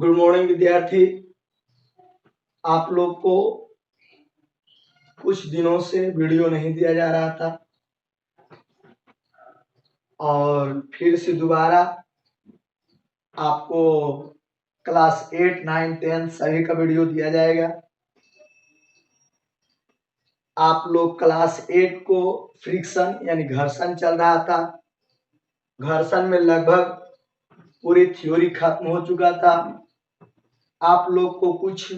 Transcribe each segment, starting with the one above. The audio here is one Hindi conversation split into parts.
गुड मॉर्निंग विद्यार्थी। आप लोग को कुछ दिनों से वीडियो नहीं दिया जा रहा था और फिर से दोबारा आपको क्लास 8, 9, 10 सभी का वीडियो दिया जाएगा। आप लोग क्लास 8 को फ्रिक्शन यानी घर्षण चल रहा था। घर्षण में लगभग पूरी थ्योरी खत्म हो चुका था। आप लोग को कुछ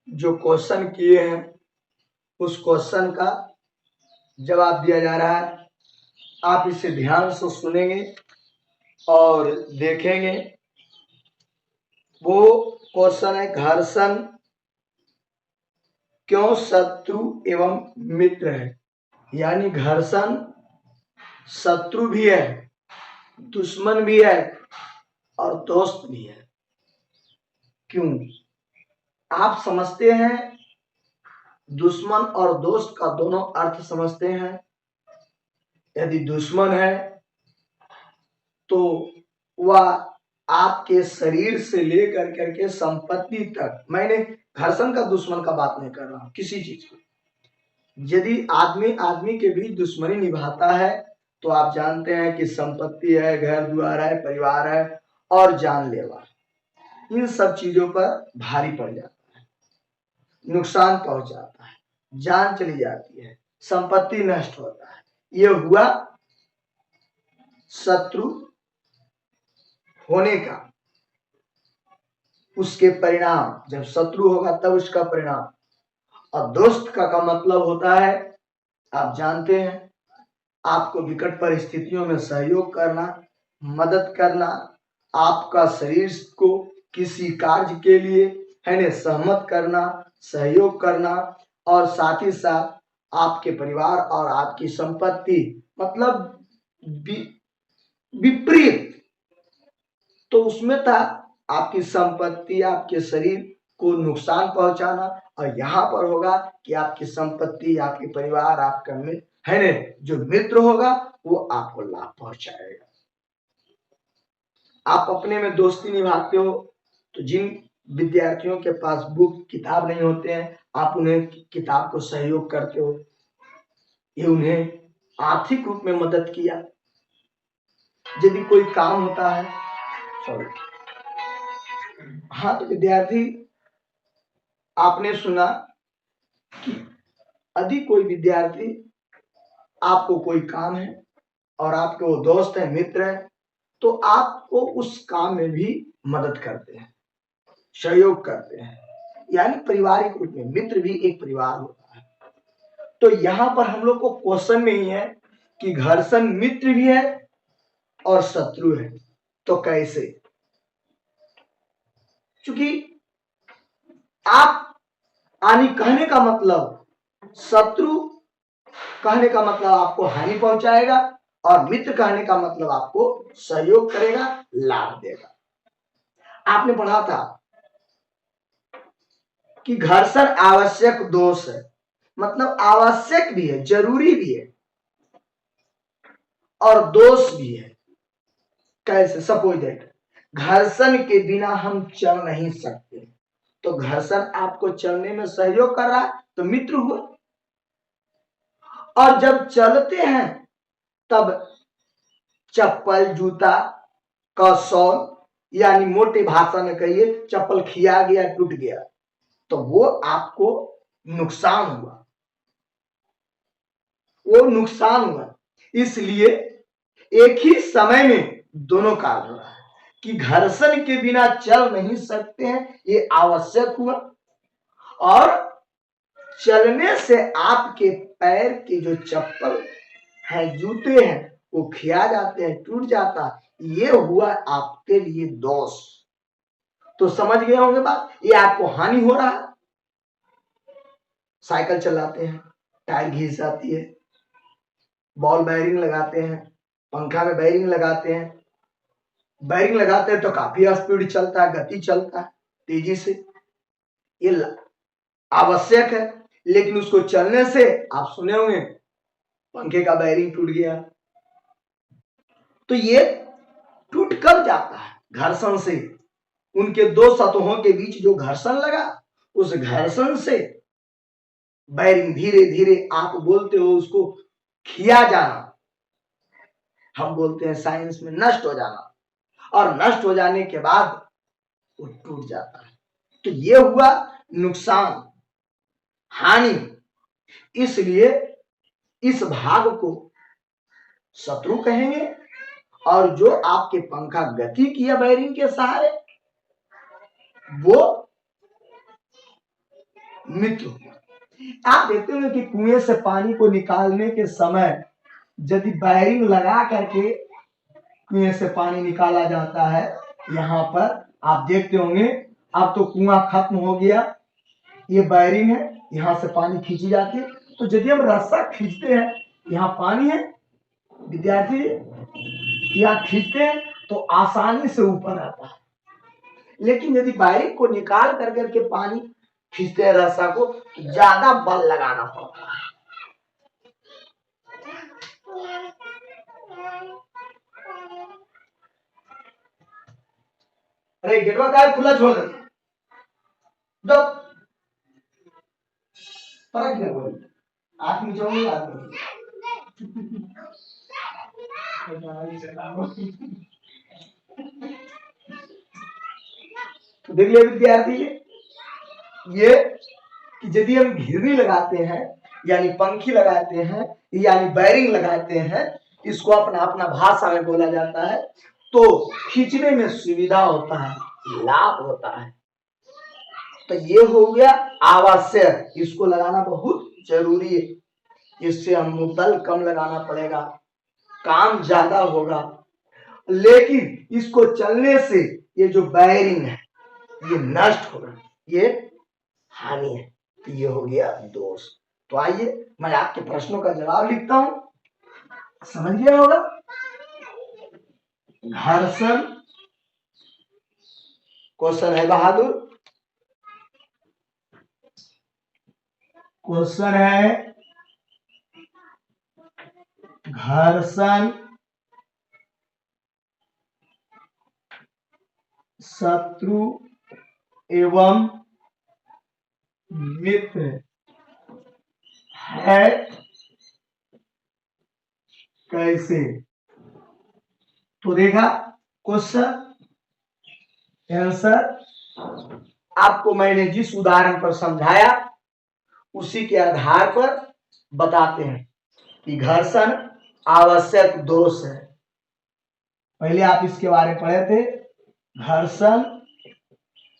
जो क्वेश्चन किए हैं उस क्वेश्चन का जवाब दिया जा रहा है। आप इसे ध्यान से सुनेंगे और देखेंगे। वो क्वेश्चन है, घर्षण क्यों शत्रु एवं मित्र है। यानी घर्षण शत्रु भी है, दुश्मन भी है और दोस्त भी है। क्यों? आप समझते हैं दुश्मन और दोस्त का दोनों अर्थ समझते हैं। यदि दुश्मन है तो वह आपके शरीर से लेकर करके संपत्ति तक, मैंने घर्षण का दुश्मन का बात नहीं कर रहा हूं, किसी चीज की। यदि आदमी आदमी के बीच दुश्मनी निभाता है तो आप जानते हैं कि संपत्ति है, घर द्वार है, परिवार है और जानलेवा, इन सब चीजों पर भारी पड़ जाता है, नुकसान पहुंच जाता है, जान चली जाती है, संपत्ति नष्ट होता है। यह हुआ शत्रु होने का, उसके परिणाम। जब शत्रु होगा तब उसका परिणाम। और दोस्त का मतलब होता है, आप जानते हैं, आपको विकट परिस्थितियों में सहयोग करना, मदद करना, आपका शरीर को किसी कार्य के लिए है ने सहमत करना, सहयोग करना और साथ ही साथ आपके परिवार और आपकी संपत्ति, मतलब विपरीत। तो उसमें था आपकी संपत्ति, आपके शरीर को नुकसान पहुंचाना, और यहाँ पर होगा कि आपकी संपत्ति, आपके परिवार, आपका मित्र है ने, जो मित्र होगा वो आपको लाभ पहुंचाएगा। आप अपने में दोस्ती निभाते हो तो जिन विद्यार्थियों के पास बुक किताब नहीं होते हैं, आप उन्हें किताब को सहयोग करते हो। ये उन्हें आर्थिक रूप में मदद किया। यदि कोई काम होता है, सॉरी, हाँ, तो विद्यार्थी आपने सुना कि यदि कोई विद्यार्थी, आपको कोई काम है और आपके वो दोस्त है, मित्र है, तो आपको उस काम में भी मदद करते हैं, सहयोग करते हैं। यानी पारिवारिक रूप में मित्र भी एक परिवार होता है। तो यहाँ पर हम लोग को क्वेश्चन में ही है कि घर्षण मित्र भी है और शत्रु है, तो कैसे? क्योंकि आप हानि कहने का मतलब, शत्रु कहने का मतलब आपको हानि पहुंचाएगा और मित्र कहने का मतलब आपको सहयोग करेगा, लाभ देगा। आपने पढ़ा था कि घर्षण आवश्यक दोष है, मतलब आवश्यक भी है, जरूरी भी है और दोष भी है। कैसे? सपोज दैट घर्षण के बिना हम चल नहीं सकते, तो घर्षण आपको चलने में सहयोग कर रहा है तो मित्र हुआ। और जब चलते हैं तब चप्पल, जूता का सॉल, यानी मोटे भाषा में कहिए चप्पल खिया गया, टूट गया, तो वो आपको नुकसान हुआ, वो नुकसान हुआ। इसलिए एक ही समय में दोनों कार्य हो रहा है कि घर्षण के बिना चल नहीं सकते हैं, ये आवश्यक हुआ, और चलने से आपके पैर के जो चप्पल है, जूते हैं, वो खिया जाते हैं, टूट जाता है, ये हुआ आपके लिए दोष। तो समझ गए होंगे बात, ये आपको हानि हो रहा है। साइकिल चलाते हैं, टायर घिस जाती है, बॉल बेयरिंग लगाते हैं, पंखा में बेयरिंग लगाते हैं, बेयरिंग लगाते हैं तो काफी स्पीड चलता है, गति चलता है तेजी से, ये आवश्यक है। लेकिन उसको चलने से, आप सुने होंगे, पंखे का बेयरिंग टूट गया, तो ये टूट कब जाता है? घर्षण से। उनके दो सतहों के बीच जो घर्षण लगा, उस घर्षण से बैरिंग धीरे धीरे, आप बोलते हो उसको खिया जाना, हम बोलते हैं साइंस में नष्ट हो जाना, और नष्ट हो जाने के बाद वो टूट जाता है। तो ये हुआ नुकसान, हानि। इसलिए इस भाग को शत्रु कहेंगे, और जो आपके पंखा गति किया बैरिंग के सहारे, वो मित्र। आप देखते हो कि कुएं से पानी को निकालने के समय यदि बैरिंग लगा करके कुएं से पानी निकाला जाता है, यहाँ पर आप देखते होंगे, अब तो कुआं खत्म हो गया, ये बैरिंग है, यहाँ से पानी खींची जाती है। तो यदि हम रस्सा खींचते हैं, यहाँ पानी है विद्यार्थी, यहाँ खींचते हैं तो आसानी से ऊपर आता है। लेकिन यदि बैरिंग को निकाल करके पानी खींचते हैं रस्सा को, तो ज्यादा बल लगाना पड़ता है। अरे गेटवा का खुला छोड़ दे, दो फर्क क्या बोल, आंख नीचे होंगे आदमी। तो देखिए विद्यार्थी, ये कि यदि हम घिरनी लगाते हैं, यानी पंखी लगाते हैं, यानी बैरिंग लगाते हैं, इसको अपना अपना भाषा में बोला जाता है, तो खींचने में सुविधा होता है, लाभ होता है। तो ये हो गया आवश्यक, इसको लगाना बहुत जरूरी है, इससे हमको बल कम लगाना पड़ेगा, काम ज्यादा होगा। लेकिन इसको चलने से ये जो बैरिंग है ये नष्ट होगा, ये हानि है। तो ये हो गया दोष। तो आइए मैं आपके प्रश्नों का जवाब लिखता हूं, समझ गया होगा। घर्षण, क्वेश्चन है बहादुर, क्वेश्चन है घर्षण शत्रु एवं मित्र है कैसे। तो देखा क्वेश्चन आंसर, आपको मैंने जिस उदाहरण पर समझाया उसी के आधार पर बताते हैं कि घर्षण आवश्यक दोष है। पहले आप इसके बारे में पढ़े थे, घर्षण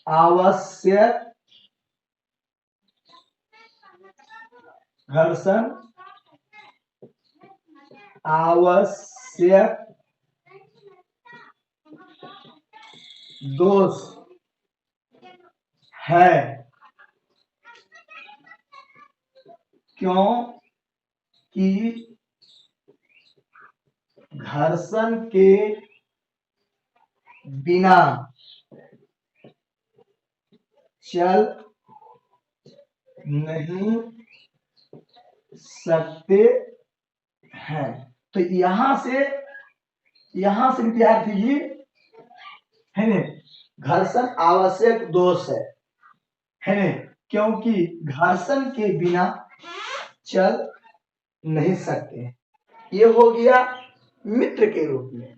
आवश्यक, घर्षण आवश्यक दोष है, क्योंकि घर्षण के बिना चल नहीं सकते हैं। तो यहां से विद्यार्थी जी है न, घर्षण आवश्यक दोष है न, क्योंकि घर्षण के बिना चल नहीं सकते। ये हो गया मित्र के रूप में।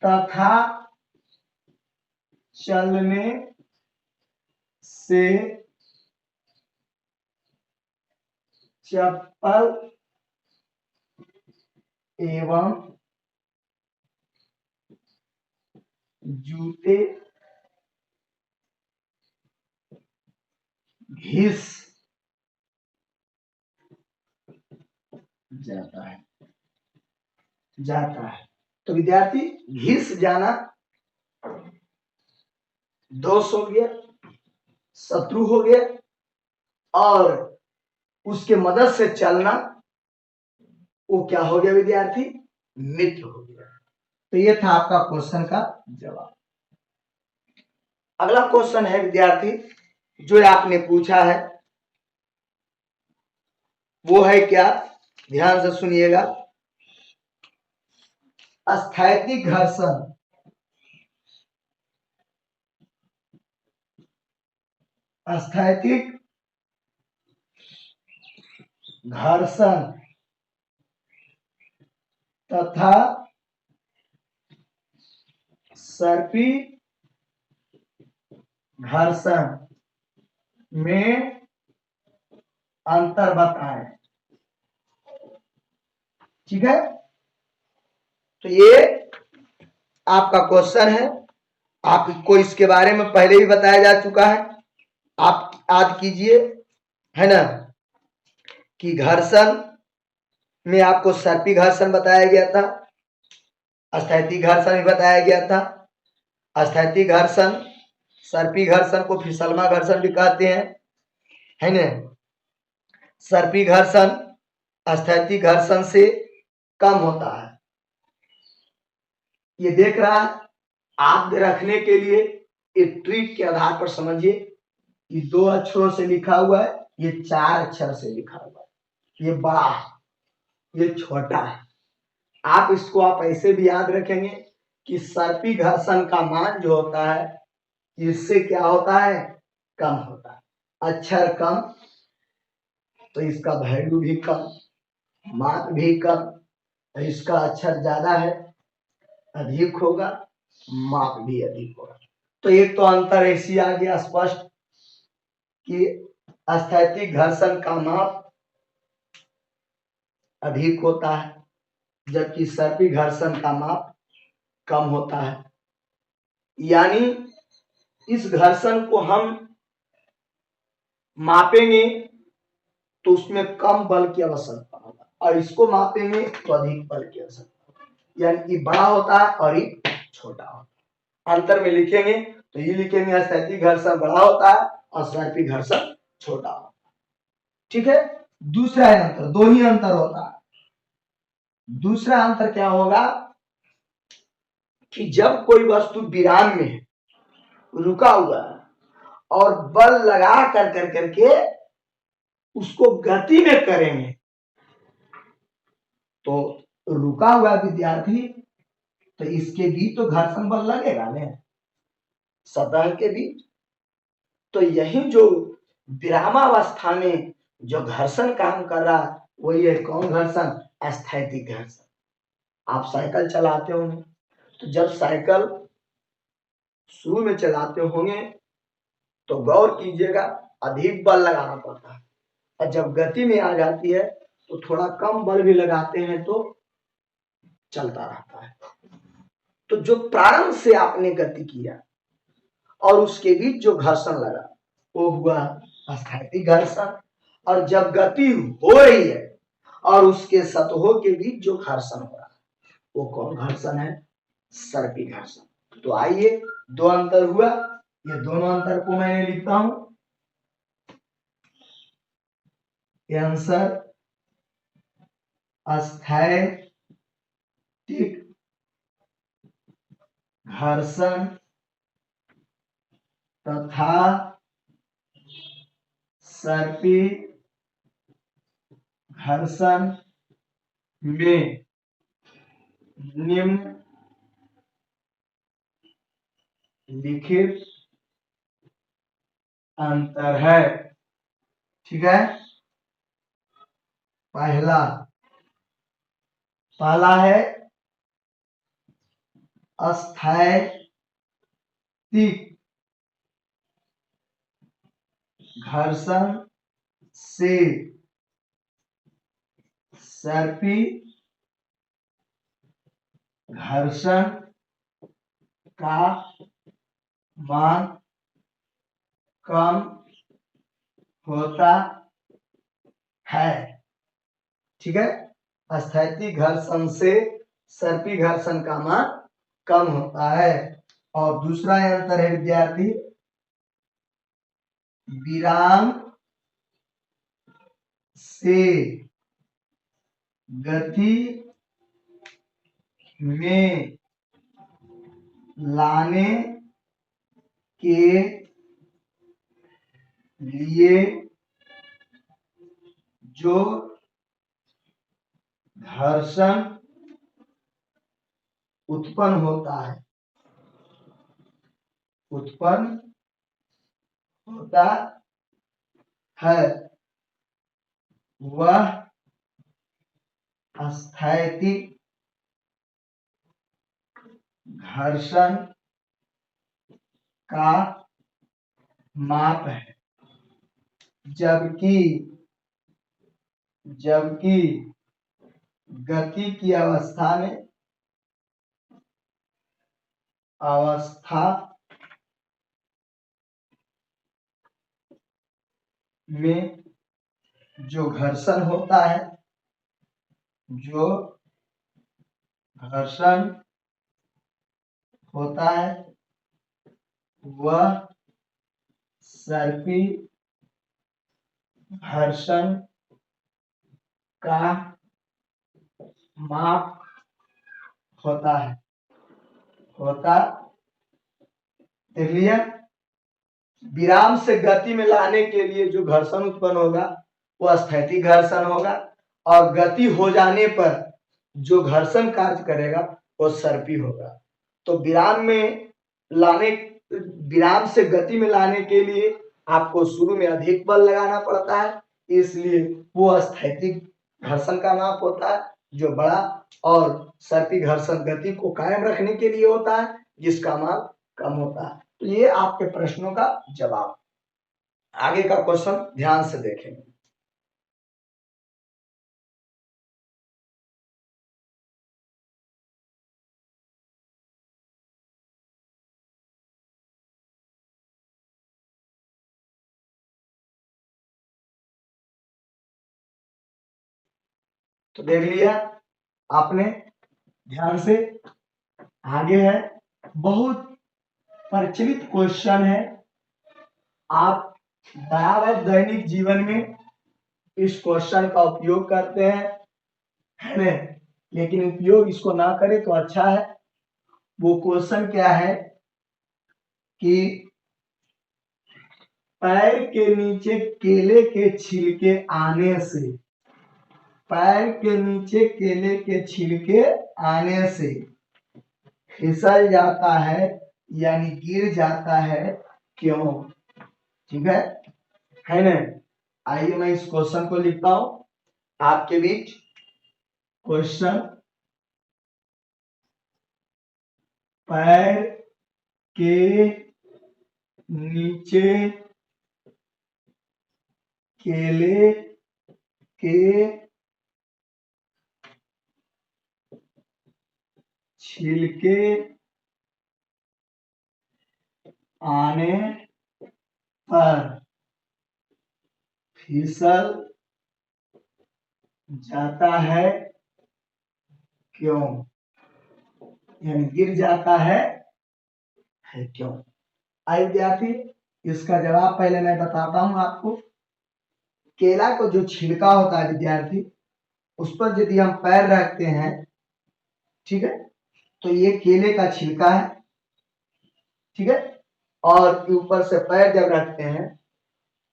तथा चलने से चप्पल एवं जूते घिस जाता है। तो विद्यार्थी, घिस जाना दोष हो गया, शत्रु हो गया, और उसके मदद से चलना वो क्या हो गया विद्यार्थी, मित्र हो गया। तो ये था आपका क्वेश्चन का जवाब। अगला क्वेश्चन है विद्यार्थी जो आपने पूछा है, वो है क्या, ध्यान से सुनिएगा। स्थैतिक घर्षण स्थैतिक घर्षण तथा सर्पी घर्षण में अंतर बताएं। ठीक है, तो ये आपका क्वेश्चन है। आपको इसके बारे में पहले भी बताया जा चुका है, आप याद कीजिए, है ना, कि घर्षण में आपको सर्पी घर्षण बताया गया था, स्थैतिक घर्षण भी बताया गया था। स्थैतिक घर्षण, सर्पी घर्षण को फिसलमा घर्षण भी कहते हैं, है ना। सर्पी घर्षण स्थैतिक घर्षण से कम होता है। ये देख रहा है, आप रखने के लिए एक ट्रिक के आधार पर समझिए। ये 2 अक्षरों से लिखा हुआ है, ये 4 अक्षर से लिखा हुआ है। ये बड़ा है, ये छोटा है। आप इसको आप ऐसे भी याद रखेंगे कि सर्पी घर्षण का मान जो होता है इससे क्या होता है, कम होता है। अक्षर कम तो इसका वैल्यू भी कम, माप भी कम। इसका अक्षर ज्यादा है, अधिक होगा, माप भी अधिक होगा। तो एक तो अंतर ऐसी आ गया स्पष्ट कि स्थैतिक घर्षण का माप अधिक होता है, जबकि सर्पी घर्षण का माप कम होता है। यानी इस घर्षण को हम मापेंगे तो उसमें कम बल की आवश्यकता होगा, और इसको मापेंगे तो अधिक बल की आवश्यकता होगा। यानी ये बड़ा होता है और ये छोटा होता है। अंतर में लिखेंगे तो ये लिखेंगे स्थैतिक घर्षण बड़ा होता है और सर्पी घर्षण छोटा होता है। ठीक है, दूसरा अंतर, 2 ही अंतर होता है। दूसरा अंतर क्या होगा कि जब कोई वस्तु विराम में है, रुका हुआ है, और बल लगा कर करके उसको गति में करेंगे तो रुका हुआ विद्यार्थी, तो इसके बीच तो घर्षण बल लगेगा ना, सतह के बीच। तो यही जो विरामावस्था में जो घर्षण काम कर रहा है वही है कौन घर्षण, स्थैतिक घर्षण। आप साइकिल चलाते होंगे, तो जब साइकिल शुरू में चलाते होंगे तो गौर कीजिएगा अधिक बल लगाना पड़ता है, और जब गति में आ जाती है तो थोड़ा कम बल भी लगाते हैं तो चलता रहता है। तो जो प्रारंभ से आपने गति किया और उसके बीच जो घर्षण लगा वो हुआ स्थैतिक घर्षण, और जब गति हो रही है और उसके सतहों के बीच जो घर्षण हो रहा है वो कौन घर्षण है, सर्पी घर्षण। तो आइए 2 अंतर हुआ, ये दोनों अंतर को मैंने लिखता हूं। ये आंसर स्थैतिक घर्षण तथा सर्पी घर्षण में निम्न लिखित अंतर है। ठीक है, पहला है स्थैतिक घर्षण से सर्पी घर्षण का मान कम होता है। ठीक है, स्थैतिक घर्षण से सर्पी घर्षण का मान कम होता है। और दूसरा अंतर है विद्यार्थी, विराम से गति में लाने के लिए जो घर्षण उत्पन्न होता है है वह स्थैतिक घर्षण का माप है, जबकि गति की अवस्था में जो घर्षण होता है, वह सर्पी घर्षण का माप होता देख लिया। विराम से गति में लाने के लिए जो घर्षण उत्पन्न होगा वह स्थैतिक घर्षण होगा, और गति हो जाने पर जो घर्षण कार्य करेगा वो सर्पी होगा। तो विराम से गति में लाने के लिए आपको शुरू में अधिक बल लगाना पड़ता है, इसलिए वो स्थैतिक घर्षण का माप होता है जो बड़ा, और सर्पी घर्षण गति को कायम रखने के लिए होता है जिसका माप कम होता है। तो ये आपके प्रश्नों का जवाब। आगे का क्वेश्चन ध्यान से देखेंगे। तो देख लिया आपने ध्यान से। आगे है, बहुत प्रचलित क्वेश्चन है, आप बराबर दैनिक जीवन में इस क्वेश्चन का उपयोग करते हैं, है ना? लेकिन उपयोग इसको ना करें तो अच्छा है। वो क्वेश्चन क्या है कि पैर के नीचे केले के छिलके आने से, पैर के नीचे केले के छिलके आने से फिसल जाता है यानी गिर जाता है, क्यों? ठीक है ना? आइए मैं इस क्वेश्चन को लिखता हूं आपके बीच। क्वेश्चन, पैर के नीचे केले के छिलके आने पर फिसल जाता है, क्यों? यानी गिर जाता है क्यों? आइए विद्यार्थी, इसका जवाब पहले मैं बताता हूं आपको। केला को जो छिलका होता है विद्यार्थी, उस पर यदि हम पैर रखते हैं, ठीक है, तो ये केले का छिलका है, ठीक है, और ऊपर से पैर जब रखते हैं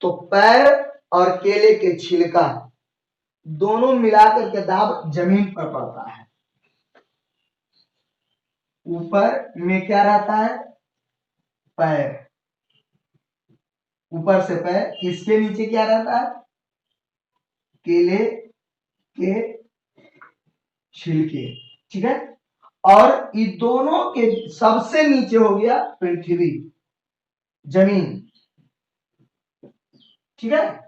तो पैर और केले के छिलका दोनों मिलाकर के दाब जमीन पर पड़ता है। ऊपर में क्या रहता है? पैर, ऊपर से पैर, इसके नीचे क्या रहता है? केले के छिलके, ठीक है, और ये दोनों के सबसे नीचे हो गया पृथ्वी, जमीन, ठीक है।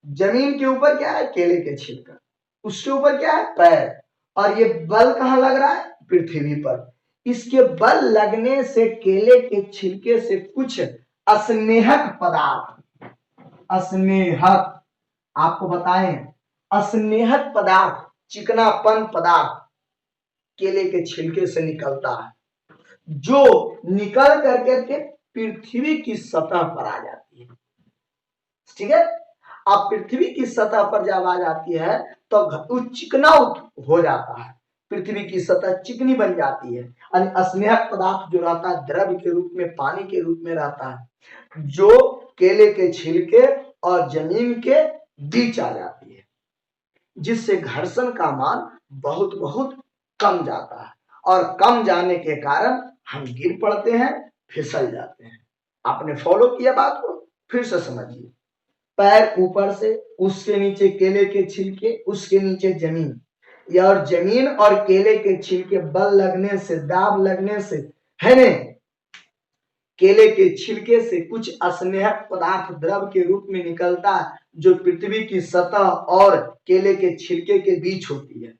जमीन के ऊपर क्या है? केले के छिलका, उसके ऊपर क्या है? पैर, और ये बल कहां लग रहा है? पृथ्वी पर। इसके बल लगने से केले के छिलके से कुछ अस्नेहक पदार्थ, अस्नेहक, आपको बताएं, अस्नेहक पदार्थ, चिकनापन पदार्थ केले के छिलके से निकलता है, जो निकल करके पृथ्वी की सतह पर आ जाती है, ठीक है। अब पृथ्वी की सतह पर जब आ जाती है तो चिकना हो जाता है, पृथ्वी की सतह चिकनी बन जाती है, अस्नेहक पदार्थ जो रहता है द्रव्य के रूप में, पानी के रूप में रहता है, जो केले के छिलके और जमीन के बीच आ जाती है, जिससे घर्षण का मान बहुत बहुत कम जाता है, और कम जाने के कारण हम गिर पड़ते हैं, फिसल जाते हैं। आपने फॉलो किया बात को? फिर से समझिए। पैर ऊपर से, उसके नीचे केले के छिलके, उसके नीचे जमीन, या और जमीन और केले के छिलके बल लगने से, दाब लगने से, है ने, केले के छिलके से कुछ स्नेहक पदार्थ द्रव के रूप में निकलता है, जो पृथ्वी की सतह और केले के छिलके के बीच होती है।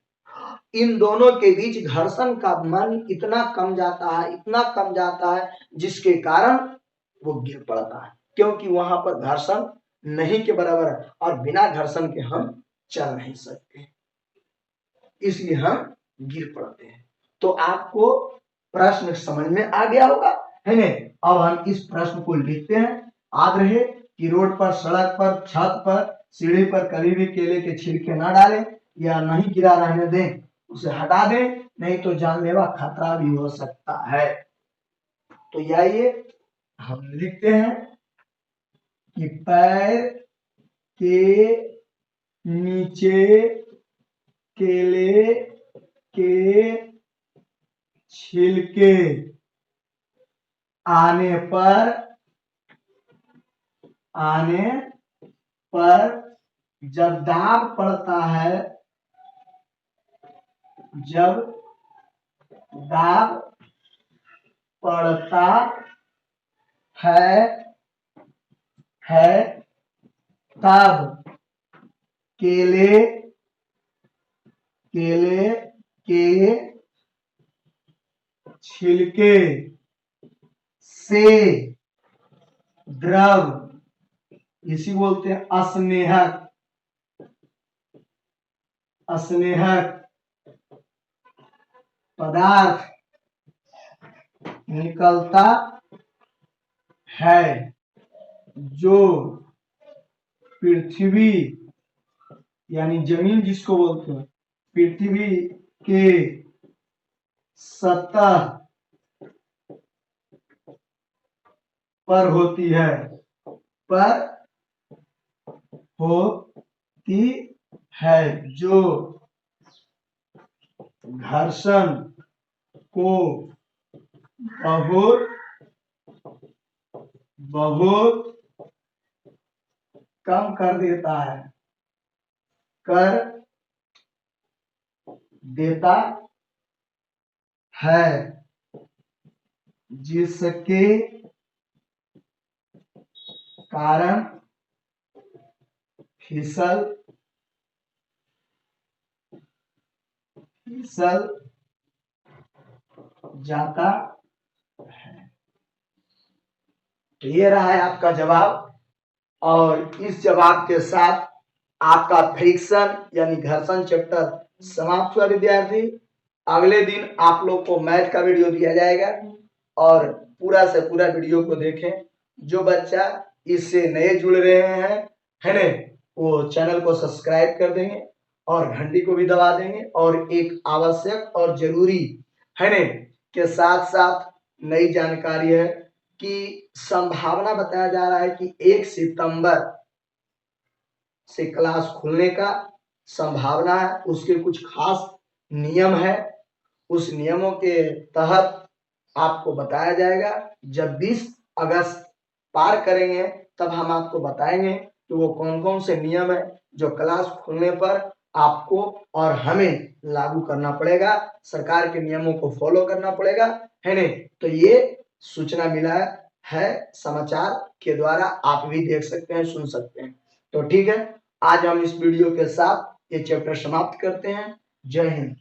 इन दोनों के बीच घर्षण का मन इतना कम जाता है, इतना कम जाता है, जिसके कारण वो गिर पड़ता है, क्योंकि वहां पर घर्षण नहीं के बराबर है, और बिना घर्षण के हम चल नहीं सकते, इसलिए हम गिर पड़ते हैं। तो आपको प्रश्न समझ में आ गया होगा, है ना। अब हम इस प्रश्न को लिखते हैं। याद रहे कि रोड पर, सड़क पर, छत पर, सीढ़ी पर कभी भी केले के छिलके ना डालें, या नहीं गिरा रहने दें, उसे हटा दें, नहीं तो जानलेवा खतरा भी हो सकता है। तो आइए हम लिखते हैं कि पैर के नीचे केले के छिलके आने पर जब दाब पड़ता है, जब दाब पड़ता है तब केले के छिलके से द्रव, इसी बोलते हैं अस्नेहक पदार्थ निकलता है, जो पृथ्वी यानी जमीन जिसको बोलते हैं, पृथ्वी के सतह पर होती है, जो घर्षण को बहुत कम कर देता है, जिसके कारण फिसल जाता है। तो ये रहा है आपका जवाब, और इस जवाब के साथ आपका फ्रिक्शन यानी घर्षण चैप्टर समाप्त हुआ विद्यार्थी। अगले दिन आप लोग को मैथ का वीडियो दिया जाएगा, और पूरा से पूरा वीडियो को देखें। जो बच्चा इससे नए जुड़ रहे हैं, है ना, वो चैनल को सब्सक्राइब कर देंगे और घंटी को भी दबा देंगे, और एक आवश्यक और जरूरी, है ना, के साथ साथ नई जानकारी है कि संभावना बताया जा रहा है कि 1 सितंबर से क्लास खुलने का संभावना है। उसके कुछ खास नियम है, उस नियमों के तहत आपको बताया जाएगा। जब 20 अगस्त पार करेंगे तब हम आपको बताएंगे कि वो कौन कौन से नियम है जो क्लास खुलने पर आपको और हमें लागू करना पड़ेगा, सरकार के नियमों को फॉलो करना पड़ेगा, है नहीं। तो ये सूचना मिला है, समाचार के द्वारा आप भी देख सकते हैं, सुन सकते हैं। तो ठीक है, आज हम इस वीडियो के साथ ये चैप्टर समाप्त करते हैं। जय हिंद।